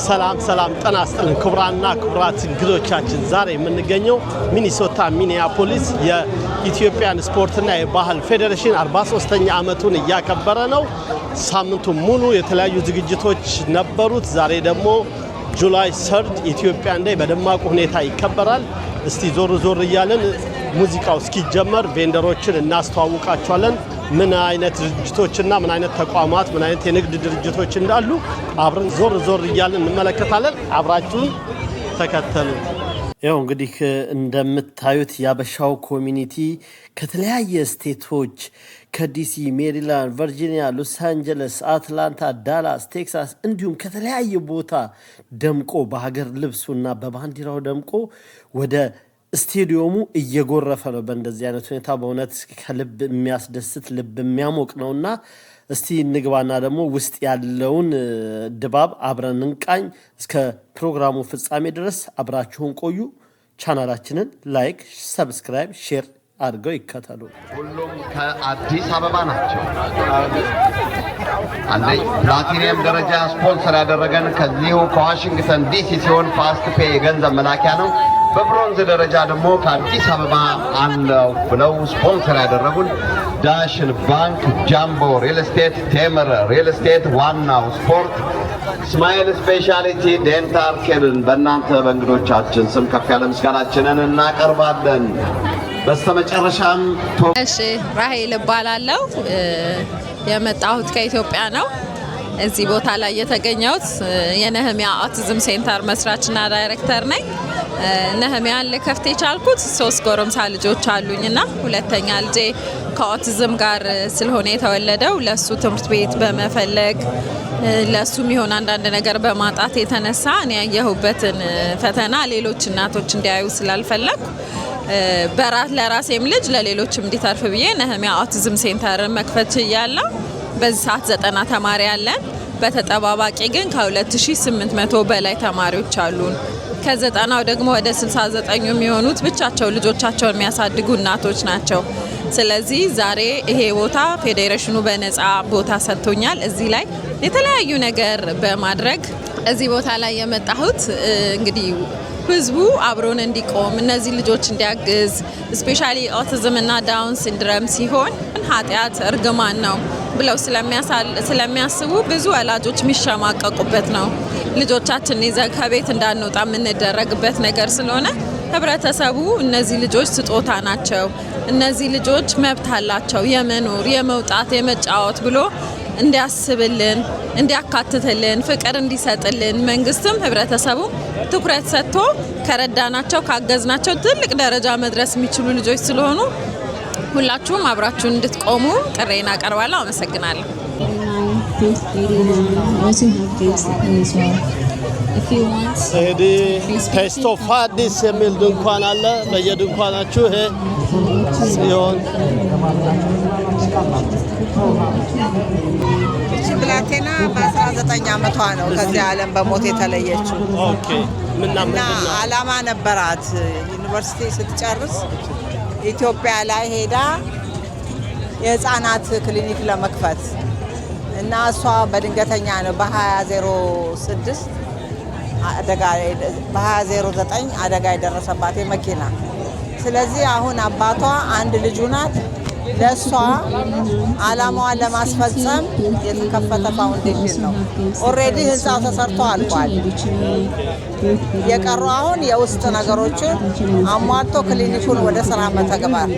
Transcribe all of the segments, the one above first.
ሰላም ጤና ይስጥልን ክቡራንና ክቡራት እንግዶቻችን ዛሬ የምንገኘው ሚኒሶታ ሚኒያፖሊስ የኢትዮጵያን ስፖርትና የባህል ፌዴሬሽን 43ኛ ዓመቱን እያከበረ ነው። ሳምንቱ ሙሉ የተለያዩ ዝግጅቶች ነበሩት። ዛሬ ደግሞ ጁላይ 3 ኢትዮጵያን ዴይ በደማቅ ሁኔታ ይከበራል። እስቲ ዞር እያለን ሙዚቃው እስኪጀመር ቬንደሮችን እናስተዋውቃቸዋለን። ምን አይነት ድርጅቶችና ምን አይነት ተቋማት ምን አይነት የንግድ ድርጅቶች እንዳሉ አብረን ዞር እያለን እንመለከታለን። አብራችሁን ተከተሉ። ያው እንግዲህ እንደምታዩት ያበሻው ኮሚኒቲ ከተለያየ ስቴቶች ከዲሲ፣ ሜሪላንድ፣ ቨርጂኒያ፣ ሎስ አንጀለስ፣ አትላንታ፣ ዳላስ፣ ቴክሳስ እንዲሁም ከተለያየ ቦታ ደምቆ በሀገር ልብሱና በባንዲራው ደምቆ ወደ ስቴዲየሙ እየጎረፈ ነው። በእንደዚህ አይነት ሁኔታ በእውነት ከልብ የሚያስደስት ልብ የሚያሞቅ ነውና እስቲ እንግባና ደግሞ ውስጥ ያለውን ድባብ አብረን እንቃኝ። እስከ ፕሮግራሙ ፍጻሜ ድረስ አብራችሁን ቆዩ። ቻናላችንን ላይክ፣ ሰብስክራይብ፣ ሼር አድርገው ይከተሉ። ሁሉም ከአዲስ አበባ ናቸው። አንደኛ ፕላቲኒየም ደረጃ ስፖንሰር ያደረገን ከዚሁ ከዋሽንግተን ዲሲ ሲሆን ፋስት ፔይ የገንዘብ መላኪያ ነው። በብሮንዝ ደረጃ ደግሞ ከአዲስ አበባ አለው ብለው ስፖንሰር ያደረጉን ዳሽን ባንክ፣ ጃምቦ ሪል ስቴት፣ ቴምር ሪል ስቴት፣ ዋናው ስፖርት፣ ስማይል ስፔሻሊቲ ዴንታል ኬርን በእናንተ በእንግዶቻችን ስም ከፍ ያለ ምስጋናችንን እናቀርባለን። በስተመጨረሻም እሺ፣ ራሄል እባላለሁ። የመጣሁት ከኢትዮጵያ ነው። እዚህ ቦታ ላይ የተገኘሁት የነህሚያ አውቲዝም ሴንተር መስራችና ዳይሬክተር ነኝ። ነህሚያን ልከፍት የቻልኩት 3 ጎረምሳ ልጆች አሉኝና ሁለተኛ ልጄ ከአውቲዝም ጋር ስለሆነ የተወለደው ለሱ ትምህርት ቤት በመፈለግ ለሱ የሚሆን አንዳንድ ነገር በማጣት የተነሳ እኔ ያየሁበትን ፈተና ሌሎች እናቶች እንዲያዩ ስላልፈለኩ ለራሴም ልጅ ለሌሎችም እንዲተርፍ ብዬ ነህሚያ አውቲዝም ሴንተርን መክፈት ችያለሁ። በዚህ ሰዓት 90 ተማሪ አለን። በተጠባባቂ ግን ከ2800 በላይ ተማሪዎች አሉን። ከ90ው ደግሞ ወደ 69 የሚሆኑት ብቻቸው ልጆቻቸውን የሚያሳድጉ እናቶች ናቸው። ስለዚህ ዛሬ ይሄ ቦታ ፌዴሬሽኑ በነፃ ቦታ ሰጥቶኛል። እዚህ ላይ የተለያዩ ነገር በማድረግ እዚህ ቦታ ላይ የመጣሁት እንግዲህ ህዝቡ አብሮን እንዲቆም እነዚህ ልጆች እንዲያግዝ ስፔሻሊ ኦቲዝም እና ዳውን ሲንድሮም ሲሆን ኃጢአት እርግማን ነው ብለው ስለሚያስቡ ብዙ ወላጆች የሚሸማቀቁበት ነው። ልጆቻችን ይዘን ከቤት እንዳንወጣ የምንደረግበት ነገር ስለሆነ ህብረተሰቡ እነዚህ ልጆች ስጦታ ናቸው፣ እነዚህ ልጆች መብት አላቸው የመኖር የመውጣት የመጫወት ብሎ እንዲያስብልን እንዲያካትትልን ፍቅር እንዲሰጥልን መንግስትም ህብረተሰቡ ትኩረት ሰጥቶ ከረዳናቸው ካገዝናቸው ትልቅ ደረጃ መድረስ የሚችሉ ልጆች ስለሆኑ ሁላችሁም አብራችሁን እንድትቆሙ ጥሬን አቀርባለሁ። አመሰግናለሁ። ቴስት ኦፍ አዲስ የሚል ድንኳን አለ። በየድንኳናችሁ ይሄ ሲሆን ብላቴና በ19 ዓመቷ ነው ከዚህ ዓለም በሞት የተለየችው። እና አላማ ነበራት ዩኒቨርሲቲ ስትጨርስ ኢትዮጵያ ላይ ሄዳ የህፃናት ክሊኒክ ለመክፈት እና እሷ በድንገተኛ ነው በ2006 በ2009 አደጋ የደረሰባት የመኪና። ስለዚህ አሁን አባቷ አንድ ልጁ ናት። ለሷ አላማዋን ለማስፈጸም የተከፈተ ፋውንዴሽን ነው። ኦሬዲ ህንጻው ተሰርቶ አልቋል። የቀሩ አሁን የውስጥ ነገሮችን አሟልቶ ክሊኒኩን ወደ ስራ መተግበር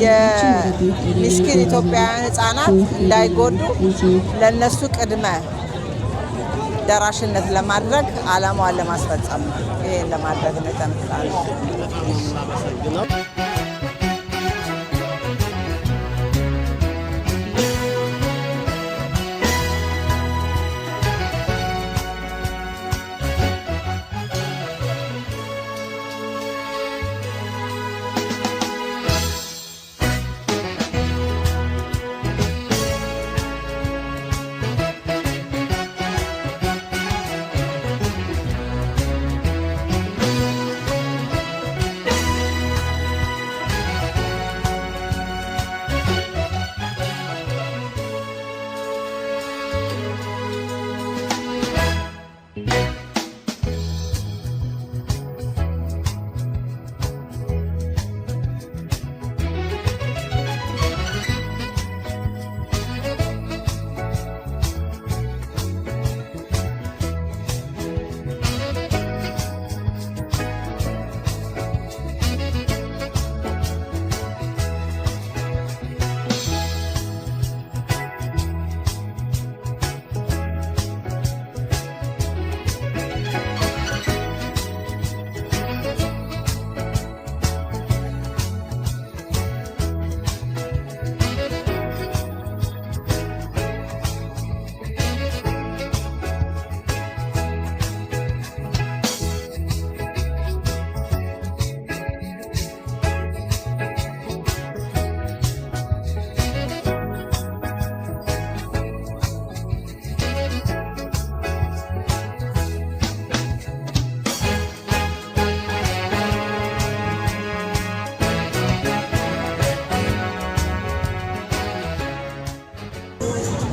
የሚስኪን ኢትዮጵያውያን ህጻናት እንዳይጎዱ ለነሱ ቅድመ ደራሽነት ለማድረግ አላማዋን ለማስፈጸም ነው። ይሄን ለማድረግ ነው የተነሳነው።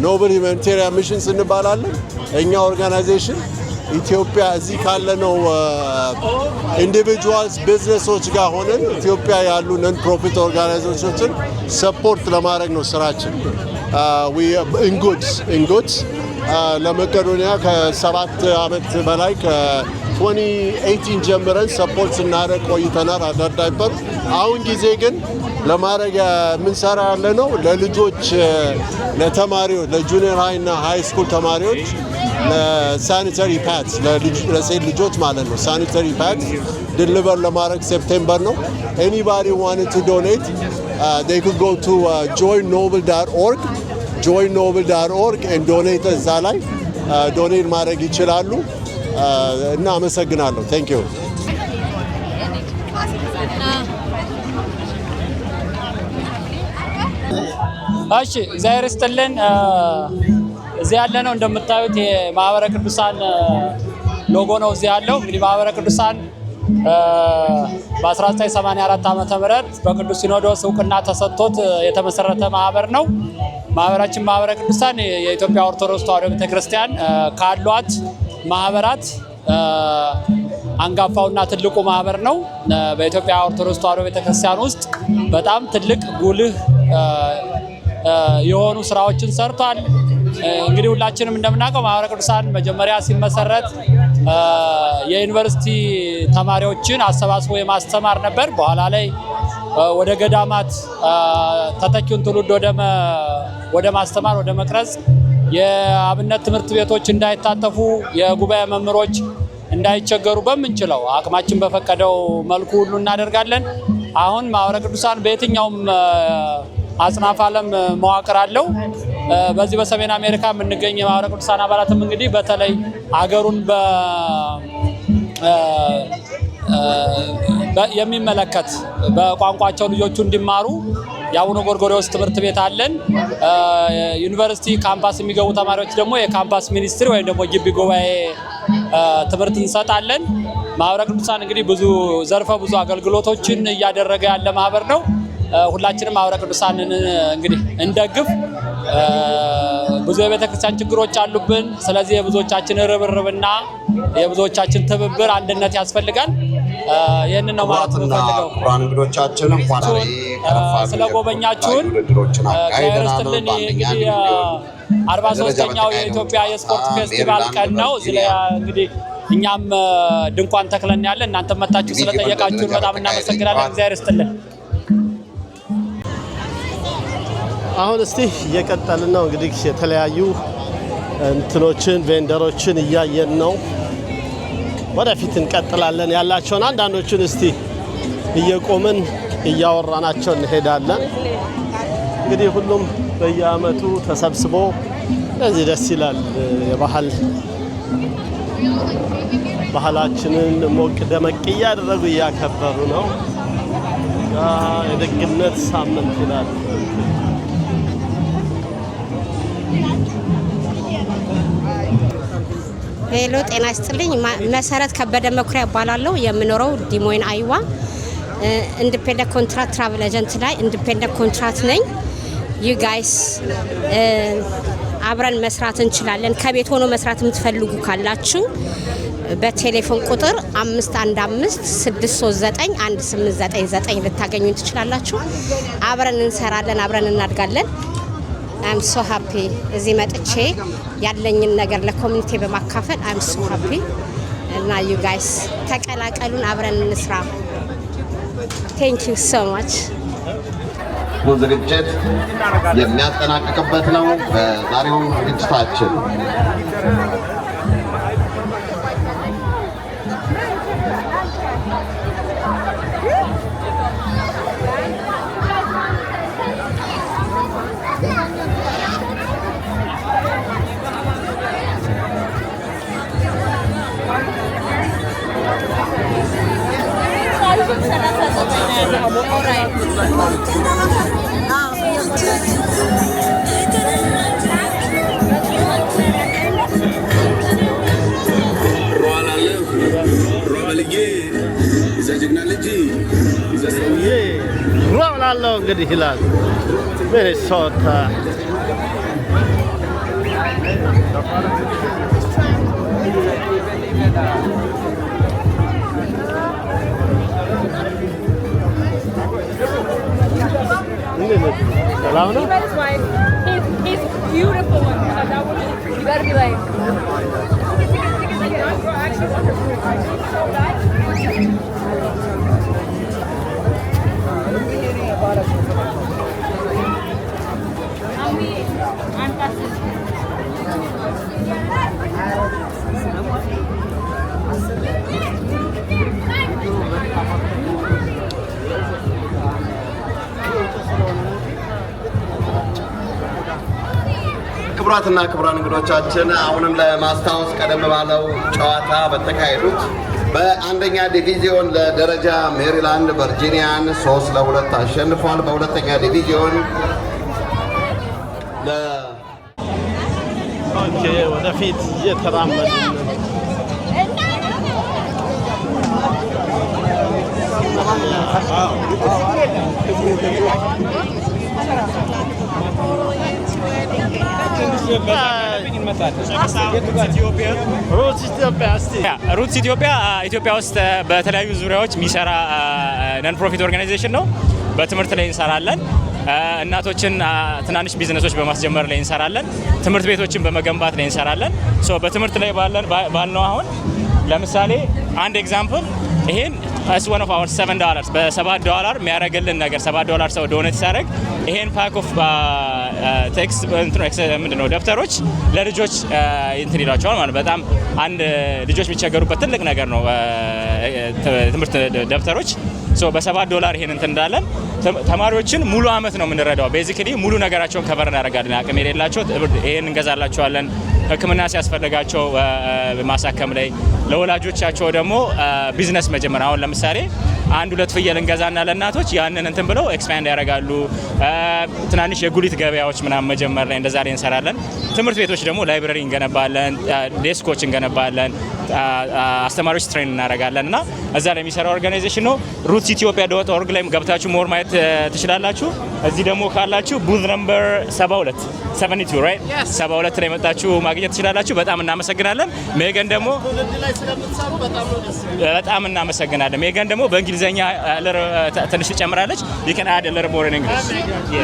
ኖብል ሁማኒቴሪያን ሚሽንስ እንባላለን። እኛ ኦርጋናይዜሽን ኢትዮጵያ እዚህ ካለነው ኢንዲቪጁዋልስ ቢዝነሶች ጋር ሆነን ኢትዮጵያ ያሉ ነን ፕሮፊት ኦርጋናይዜሽኖችን ሰፖርት ለማድረግ ነው ስራችን። ኢንጉድስ ለመቄዶንያ ከ7 ዓመት በላይ ከ2018 ጀምረን ሰፖርት ስናደርግ ቆይተናል። አዳዳይበት አሁን ጊዜ ግን ለማድረግ የምንሰራ ያለ ነው ለልጆች ለተማሪዎች ለጁኒየር ሃይ እና ሃይ ስኩል ተማሪዎች ለሳኒተሪ ፓድስ ለሴት ልጆች ማለት ነው። ሳኒተሪ ፓድስ ዲሊቨር ለማድረግ ሴፕቴምበር ነው። ኤኒባዲ ዋንት ቱ ዶኔት they could go to joinnoble.org and donate እዛ ላይ ዶኔት ማድረግ ይችላሉ እና አመሰግናለሁ። ቴንክ ዩ። እሺ እግዚአብሔር ይስጥልን። እዚህ ያለ ነው እንደምታዩት የማህበረ ቅዱሳን ሎጎ ነው እዚህ ያለው። እንግዲህ ማህበረ ቅዱሳን በ1984 ዓመተ ምህረት በቅዱስ ሲኖዶስ እውቅና ተሰጥቶት የተመሰረተ ማህበር ነው። ማህበራችን ማህበረ ቅዱሳን የኢትዮጵያ ኦርቶዶክስ ተዋሕዶ ቤተክርስቲያን ካሏት ማህበራት አንጋፋውና ትልቁ ማህበር ነው። በኢትዮጵያ ኦርቶዶክስ ተዋሕዶ ቤተክርስቲያን ውስጥ በጣም ትልቅ ጉልህ የሆኑ ስራዎችን ሰርቷል። እንግዲህ ሁላችንም እንደምናውቀው ማህበረ ቅዱሳን መጀመሪያ ሲመሰረት የዩኒቨርሲቲ ተማሪዎችን አሰባስቦ የማስተማር ነበር። በኋላ ላይ ወደ ገዳማት ተተኪውን ትውልድ ወደ ማስተማር ወደ መቅረጽ የአብነት ትምህርት ቤቶች እንዳይታጠፉ የጉባኤ መምህሮች እንዳይቸገሩ በምንችለው አቅማችን በፈቀደው መልኩ ሁሉ እናደርጋለን። አሁን ማህበረ ቅዱሳን በየትኛውም አጽናፈ ዓለም መዋቅር አለው። በዚህ በሰሜን አሜሪካ የምንገኝ የማህበረ ቅዱሳን አባላትም እንግዲህ በተለይ አገሩን የሚመለከት በቋንቋቸው ልጆቹ እንዲማሩ የአቡነ ጎርጎርዮስ ትምህርት ቤት አለን። ዩኒቨርሲቲ ካምፓስ የሚገቡ ተማሪዎች ደግሞ የካምፓስ ሚኒስትሪ ወይም ደግሞ ግቢ ጉባኤ ትምህርት እንሰጣለን። ማህበረ ቅዱሳን እንግዲህ ዘርፈ ብዙ አገልግሎቶችን እያደረገ ያለ ማህበር ነው። ሁላችንም ማህበረ ቅዱሳንን እንግዲህ እንደግፍ። ብዙ የቤተክርስቲያን ችግሮች አሉብን። ስለዚህ የብዙዎቻችን ርብርብና የብዙዎቻችን ትብብር አንድነት ያስፈልጋል። ይህንን ነው ማለት ነው ፈልገው እንግዶቻችን እንኳን ስለጎበኛችሁን እግዚአብሔር ይስጥልን። እንግዲህ 43ኛው የኢትዮጵያ የስፖርት ፌስቲቫል ቀን ነው። እዚህ ላይ እንግዲህ እኛም ድንኳን ተክለን ያለ እናንተ መጣችሁ ስለጠየቃችሁን በጣም እናመሰግናለን። እግዚአብሔር ይስጥልን። አሁን እስቲ እየቀጠልን ነው እንግዲህ የተለያዩ እንትኖችን ቬንደሮችን እያየን ነው። ወደፊት እንቀጥላለን። ያላቸውን አንዳንዶቹን እስቲ እየቆምን እያወራናቸው እንሄዳለን። እንግዲህ ሁሉም በየአመቱ ተሰብስቦ ለዚህ ደስ ይላል። ባህላችንን ሞቅ ደመቅ እያደረጉ እያከበሩ ነው። የደግነት ሳምንት ይላል። ሄሎ ጤና ይስጥልኝ። መሰረት ከበደ መኩሪያ እባላለሁ። የምኖረው ዲሞይን አይዋ ኢንዲፔንደንት ኮንትራክት ትራቨል ኤጀንት ላይ ኢንዲፔንደንት ኮንትራክት ነኝ። ዩ ጋይስ አብረን መስራት እንችላለን። ከቤት ሆኖ መስራት የምትፈልጉ ካላችሁ በቴሌፎን ቁጥር 515-639-1899 ልታገኙን ትችላላችሁ። አብረን እንሰራለን፣ አብረን እናድጋለን። I'm so happy እዚህ መጥቼ ያለኝን ነገር ለኮሚኒቲ በማካፈል I'm so happy እና you guys ተቀላቀሉን፣ አብረን እንስራ። Thank you so much። ዝግጅት የሚያጠናቅቅበት ነው በዛሬው ዝግጅታችን። ሮላለው እንግዲህ ይላል ሚኒሶታ He's beautiful. You gotta be like. ክቡራትና ክቡራን እንግዶቻችን አሁንም ለማስታወስ ቀደም ባለው ጨዋታ በተካሄዱት በአንደኛ ዲቪዚዮን ለደረጃ ሜሪላንድ ቨርጂኒያን 3-2 አሸንፏል። በሁለተኛ ዲቪዚዮን ወደፊት እየተራመድን ሩትስ ኢትዮጵያ ውስጥ በተለያዩ ዙሪያዎች የሚሰራ ነን ፕሮፊት ኦርጋናይዜሽን ነው። በትምህርት ላይ እንሰራለን። እናቶችን ትናንሽ ቢዝነሶች በማስጀመር ላይ እንሰራለን። ትምህርት ቤቶችን በመገንባት ላይ እንሰራለን። በትምህርት ላይ ባልነው አሁን ለምሳሌ አንድ ኤግዛምፕል ይሄን as one of our $7 በ$7 የሚያደርግልን ነገር $7 ሰው ዶኔት ሲያደርግ ይሄን ፓክ ኦፍ ቴክስት ምንድነው ደብተሮች ለልጆች እንትን ይላቸዋል ማለት በጣም አንድ ልጆች የሚቸገሩበት ትልቅ ነገር ነው ትምህርት ደብተሮች በ$7 ይሄን እንትን እንዳለን ተማሪዎችን ሙሉ አመት ነው የምንረዳው። ቤዚክሊ ሙሉ ነገራቸውን ከቨር እናደርጋለን። አቅም የሌላቸው ይሄን እንገዛላቸዋለን። ሕክምና ሲያስፈልጋቸው ማሳከም ላይ ለወላጆቻቸው ደግሞ ቢዝነስ መጀመር አሁን ለምሳሌ 1-2 ፍየል እንገዛና ለእናቶች ያንን እንትን ብለው ኤክስፓንድ ያደርጋሉ። ትናንሽ የጉሊት ገበያዎች ምናምን መጀመር ላይ እንደዛ ላይ እንሰራለን። ትምህርት ቤቶች ደግሞ ላይብረሪ እንገነባለን፣ ዴስኮች እንገነባለን፣ አስተማሪዎች ትሬን እናደርጋለን እና እዛ ላይ የሚሰራ ኦርጋናይዜሽን ነው። rootsethiopian.org ላይ ገብታችሁ ሞር ማየት ትችላላችሁ። እዚህ ደግሞ ካላችሁ ቡዝ ነምበር 72 right 72 ላይ መጣችሁ ማግኘት ትችላላችሁ። በጣም እናመሰግናለን። ሜገን ደግሞ በጣም እናመሰግናለን። ሜገን ደግሞ በእንግሊዘኛ ትንሽ ትጨምራለች. You can add a little more in English.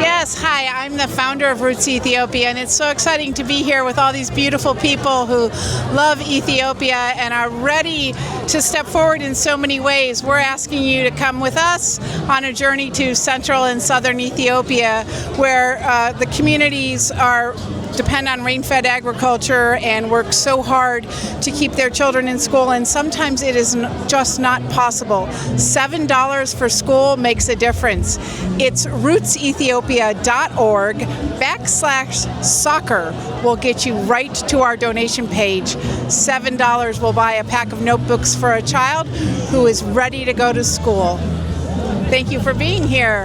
Yes, hi, I'm the founder of Roots Ethiopia, and it's so exciting to be here with all these beautiful people who love Ethiopia and are ready to step forward in so many ways. We're asking you to come with us on a journey to central and southern Ethiopia, where the communities depend on rain-fed agriculture and work so hard to keep their children in school, and sometimes it is just not possible. $7 for school makes a difference. It's rootsethiopia.org/soccer will get you right to our donation page. $7 will buy a pack of notebooks for a child who is ready to go to school. Thank you for being here.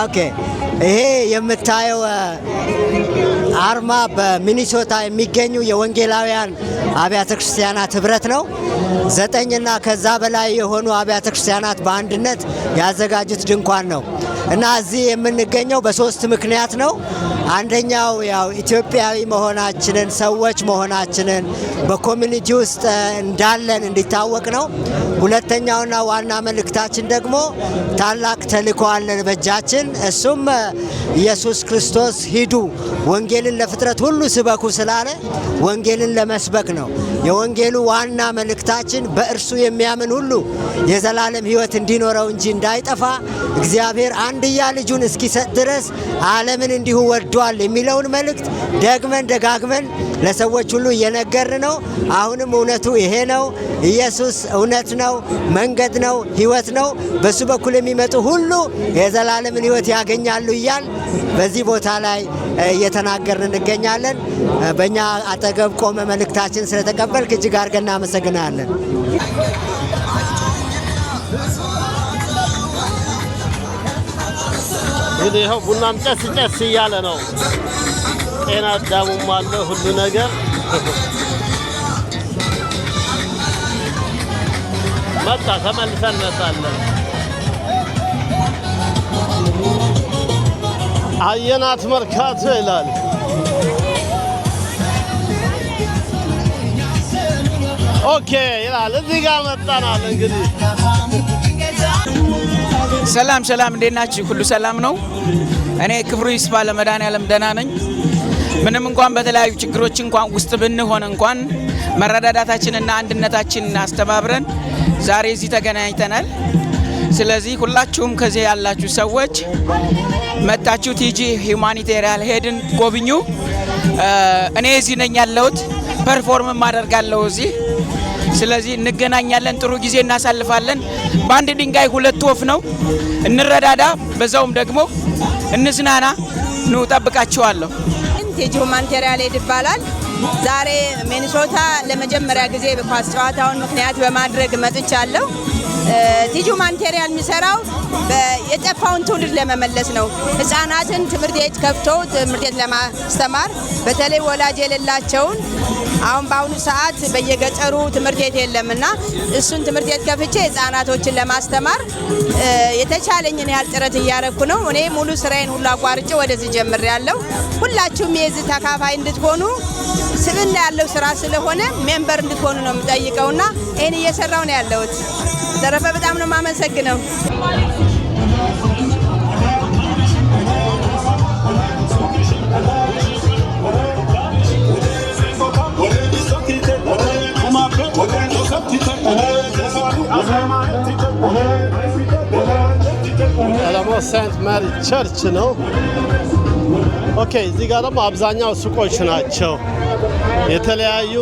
ኦኬ ይሄ የምታየው አርማ በሚኒሶታ የሚገኙ የወንጌላውያን አብያተ ክርስቲያናት ህብረት ነው። 9 እና ከዛ በላይ የሆኑ አብያተ ክርስቲያናት በአንድነት ያዘጋጁት ድንኳን ነው እና እዚህ የምንገኘው በሶስት ምክንያት ነው። አንደኛው ያው ኢትዮጵያዊ መሆናችንን ሰዎች መሆናችንን በኮሚኒቲ ውስጥ እንዳለን እንዲታወቅ ነው። ሁለተኛውና ዋና መልእክታችን ደግሞ ታላቅ ተልእኮ አለን በእጃችን። እሱም ኢየሱስ ክርስቶስ ሂዱ ወንጌልን ለፍጥረት ሁሉ ስበኩ ስላለ ወንጌልን ለመስበክ ነው። የወንጌሉ ዋና መልእክታችን በእርሱ የሚያምን ሁሉ የዘላለም ሕይወት እንዲኖረው እንጂ እንዳይጠፋ እግዚአብሔር አንድያ ልጁን እስኪሰጥ ድረስ ዓለምን እንዲሁ ወዷል የሚለውን መልእክት ደግመን ደጋግመን ለሰዎች ሁሉ እየነገርን ነው። አሁንም እውነቱ ይሄ ነው። ኢየሱስ እውነት ነው፣ መንገድ ነው፣ ሕይወት ነው። በሱ በኩል የሚመጡ ሁሉ የዘላለምን ሕይወት ያገኛሉ እያል በዚህ ቦታ ላይ እየተናገርን እንገኛለን። በእኛ አጠገብ ቆመ መልእክታችን ስለተቀበልክ እጅግ አድርገን እናመሰግናለን። እንግዲህ ይኸው ቡናም ጨስ እያለ ነው። ጤና አዳሙም አለ ሁሉ ነገር መጣ ተመልሰን መጣለን አየናት መርካቶ ይላል ኦኬ ይላል እዚህ ጋር መጣናል እንግዲህ ሰላም እንዴት ናችሁ ሁሉ ሰላም ነው እኔ ክብሩ ይስፋ ለመድኃኔዓለም ደህና ነኝ ምንም እንኳን በተለያዩ ችግሮች እንኳን ውስጥ ብንሆን እንኳን መረዳዳታችንና አንድነታችንን አስተባብረን ዛሬ እዚህ ተገናኝተናል ስለዚህ ሁላችሁም ከዚህ ያላችሁ ሰዎች መጣችሁ ቲጂ ሁማኒቴሪያን ሄድን ጎብኙ እኔ እዚህ ነኝ ያለሁት ፐርፎርም ማደርጋለሁ እዚህ ስለዚህ እንገናኛለን ጥሩ ጊዜ እናሳልፋለን በአንድ ድንጋይ ሁለት ወፍ ነው እንረዳዳ በዛውም ደግሞ እንዝናና ነው ጠብቃችኋለሁ ቲጂ ሁማኒቴሪያን ሄድ ይባላል ዛሬ ሚኒሶታ ለመጀመሪያ ጊዜ በኳስ ጨዋታውን ምክንያት በማድረግ መጥቻለሁ ቲጂ ሁማኒቴሪያን የሚሰራው የጠፋውን ትውልድ ለመመለስ ነው ህፃናትን ትምህርት ቤት ከፍቶ ትምህርት ቤት ለማስተማር በተለይ ወላጅ የሌላቸውን አሁን በአሁኑ ሰዓት በየገጠሩ ትምህርት ቤት የለምና እሱን ትምህርት ቤት ከፍቼ ህፃናቶችን ለማስተማር የተቻለኝን ያህል ጥረት እያደረኩ ነው እኔ ሙሉ ስራዬን ሁሉ አቋርጬ ወደዚህ ጀምሬያለሁ ሁላችሁም የዚህ ተካፋይ እንድትሆኑ ስብዕና ያለው ስራ ስለሆነ ሜምበር እንድትሆኑ ነው የምጠይቀውና እኔ እየሰራው ነው ያለሁት ተረፈ በጣም ነው ማመሰግነው አላማ ሴንት ማሪ ቸርች ነው ኦኬ እዚህ ጋር ደግሞ አብዛኛው ሱቆች ናቸው የተለያዩ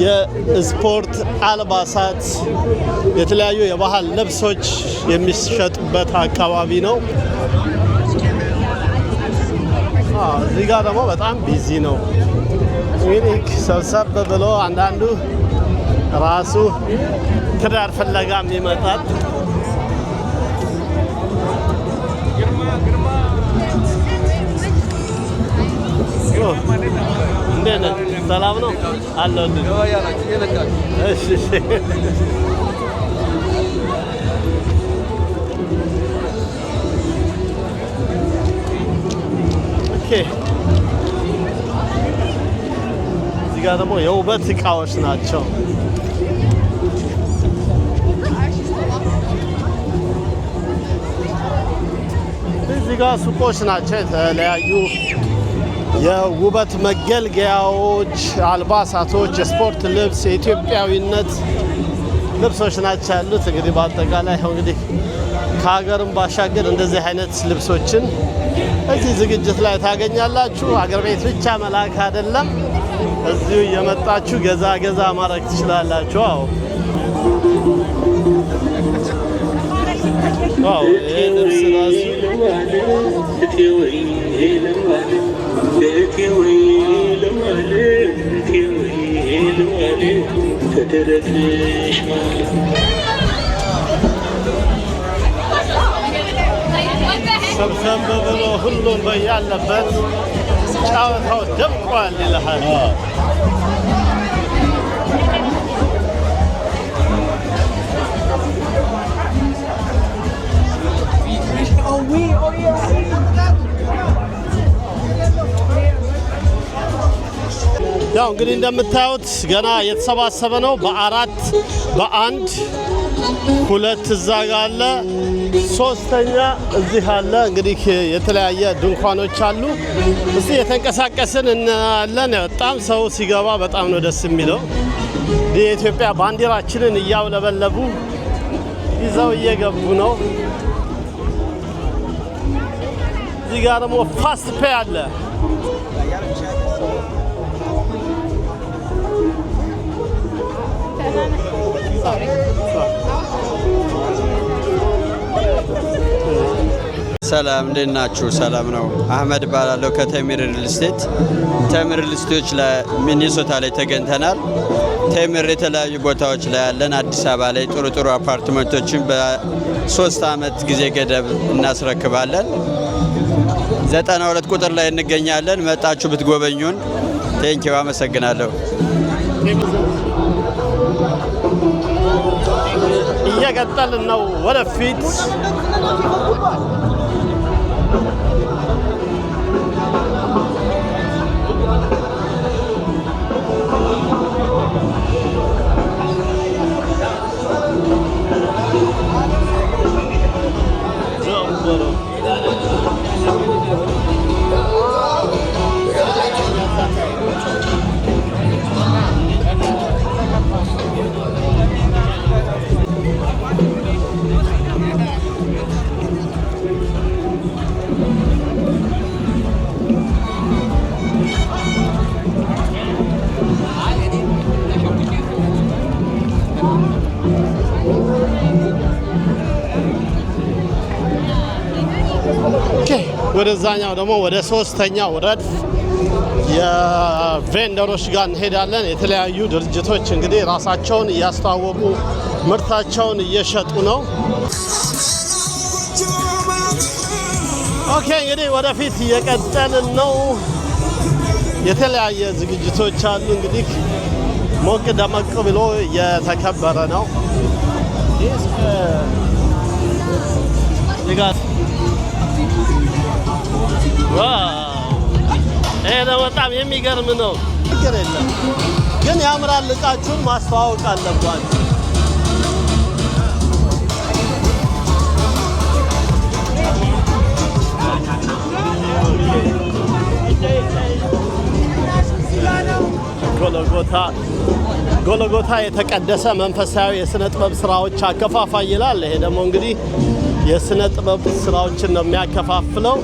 የስፖርት አልባሳት የተለያዩ የባህል ልብሶች የሚሸጡበት አካባቢ ነው እዚህ ጋር ደግሞ በጣም ቢዚ ነው እንግዲህ ሰብሰብ ብሎ አንዳንዱ ራሱ ትዳር ፍለጋም ይመጣል እንደነ ሰላም ነው አለው እሺ ኦኬ እዚህ ጋር ደግሞ የውበት እቃዎች ናቸው እዚህ ጋር ሱቆች ናቸው የተለያዩ የውበት መገልገያዎች አልባሳቶች የስፖርት ልብስ የኢትዮጵያዊነት ልብሶች ናቸው ያሉት እንግዲህ በአጠቃላይ እንግዲህ ከሀገርም ባሻገር እንደዚህ አይነት ልብሶችን እዚህ ዝግጅት ላይ ታገኛላችሁ አገር ቤት ብቻ መላክ አይደለም እዚሁ እየመጣችሁ ገዛ ማድረግ ትችላላችሁ ዋው ይሄ ልብስ ራሱ ሰብሰብ ብሎ ሁሉም በያለበት ጨዋታው ደምቋል ይልሃል ያው እንግዲህ እንደምታዩት ገና የተሰባሰበ ነው በአራት በአንድ ሁለት እዛ ጋር አለ ሶስተኛ እዚህ አለ እንግዲህ የተለያየ ድንኳኖች አሉ እስቲ የተንቀሳቀስን እናያለን በጣም ሰው ሲገባ በጣም ነው ደስ የሚለው የኢትዮጵያ ባንዲራችንን እያውለበለቡ ይዘው እየገቡ ነው እዚህ ጋር ደግሞ ፋስት ፔይ አለ ሰላም እንዴት ናችሁ? ሰላም ነው። አህመድ ባላለው ከተሚር ሪል ስቴት ተሚር ሪል ስቴቶች ለሚኒሶታ ላይ ተገኝተናል። ተሚር የተለያዩ ቦታዎች ላይ ያለን አዲስ አበባ ላይ ጥሩ አፓርትመንቶችን በ3 አመት ጊዜ ገደብ እናስረክባለን። 92 ቁጥር ላይ እንገኛለን። መጣችሁ ብትጎበኙን ቴንኪው አመሰግናለሁ። እየቀጠልን ነው ወደፊት ወደዛኛው ደግሞ ወደ ሶስተኛው ረድፍ የቬንደሮች ጋር እንሄዳለን። የተለያዩ ድርጅቶች እንግዲህ ራሳቸውን እያስተዋወቁ ምርታቸውን እየሸጡ ነው። ኦኬ እንግዲህ ወደፊት እየቀጠልን ነው። የተለያየ ዝግጅቶች አሉ። እንግዲህ ሞቅ ደመቅ ብሎ እየተከበረ ነው። ይሄ በጣም የሚገርም ነው። ችግር የለም ግን ያምራል። እቃችሁን ማስተዋወቅ አለባችሁ። ጎልጎታ የተቀደሰ መንፈሳዊ የስነ ጥበብ ስራዎች አከፋፋይ ይላል። ይሄ ደግሞ እንግዲህ የስነ ጥበብ ስራዎችን ነው የሚያከፋፍለው።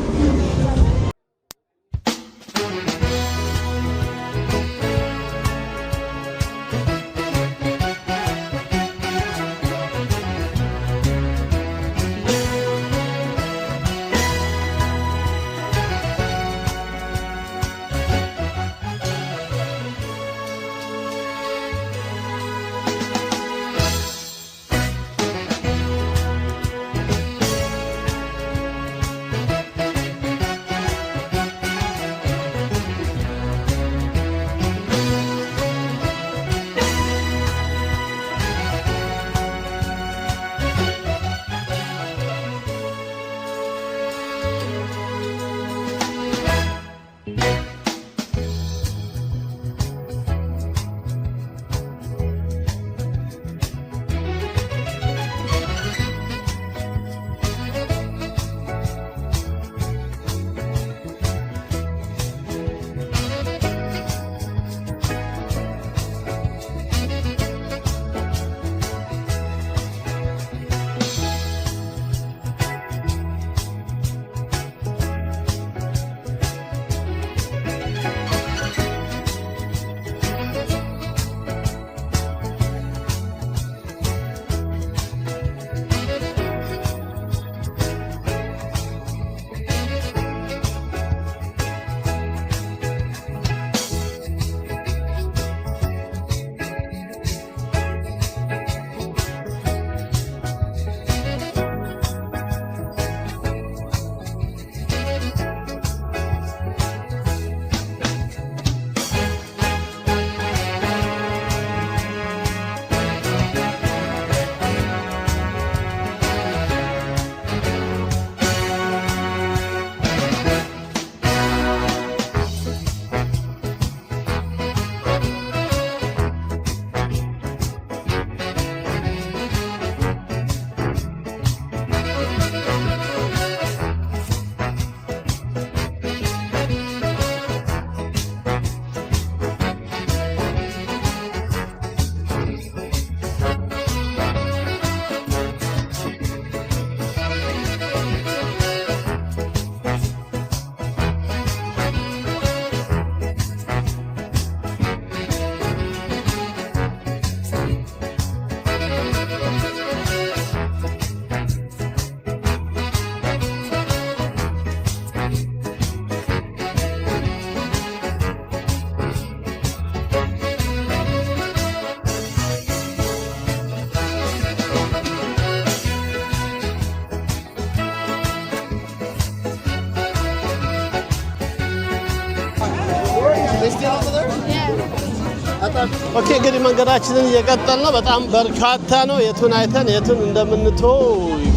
ኦኬ እንግዲህ መንገዳችንን እየቀጠልን ነው። በጣም በርካታ ነው። የቱን አይተን የቱን እንደምንተው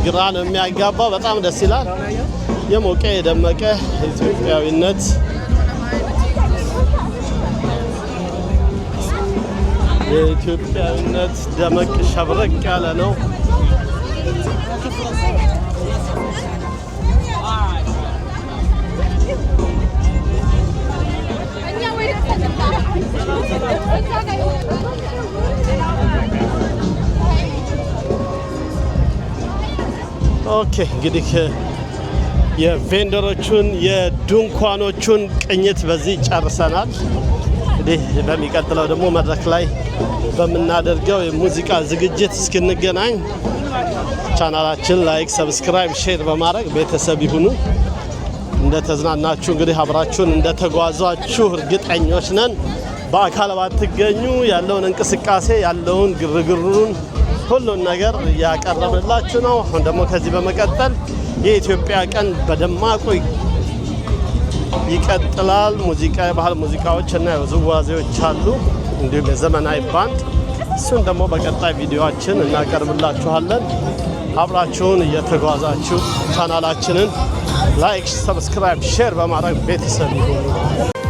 ግራ ነው የሚያጋባው። በጣም ደስ ይላል። የሞቀ የደመቀ ኢትዮጵያዊነት የኢትዮጵያዊነት ደመቅ ሸብረቅ ያለ ነው። ኦኬ እንግዲህ የቬንደሮቹን የድንኳኖቹን ቅኝት በዚህ ጨርሰናል። እንግዲህ በሚቀጥለው ደግሞ መድረክ ላይ በምናደርገው የሙዚቃ ዝግጅት እስክንገናኝ ቻናላችን ላይክ፣ ሰብስክራይብ፣ ሼር በማድረግ ቤተሰብ ይሁኑ። እንደተዝናናችሁ እንግዲህ አብራችሁን እንደተጓዛችሁ እርግጠኞች ነን። በአካል ባትገኙ ያለውን እንቅስቃሴ ያለውን ግርግሩን ሁሉን ነገር ያቀረብላችሁ ነው። አሁን ደግሞ ከዚህ በመቀጠል የኢትዮጵያ ቀን በደማቁ ይቀጥላል። ሙዚቃ፣ የባህል ሙዚቃዎች እና የውዝዋዜዎች አሉ፣ እንዲሁም የዘመናዊ ባንድ። እሱን ደግሞ በቀጣይ ቪዲዮአችን እናቀርብላችኋለን። አብራችሁን እየተጓዛችሁ ቻናላችንን ላይክ፣ ሰብስክራይብ፣ ሼር በማድረግ ቤተሰብ ይሁኑ።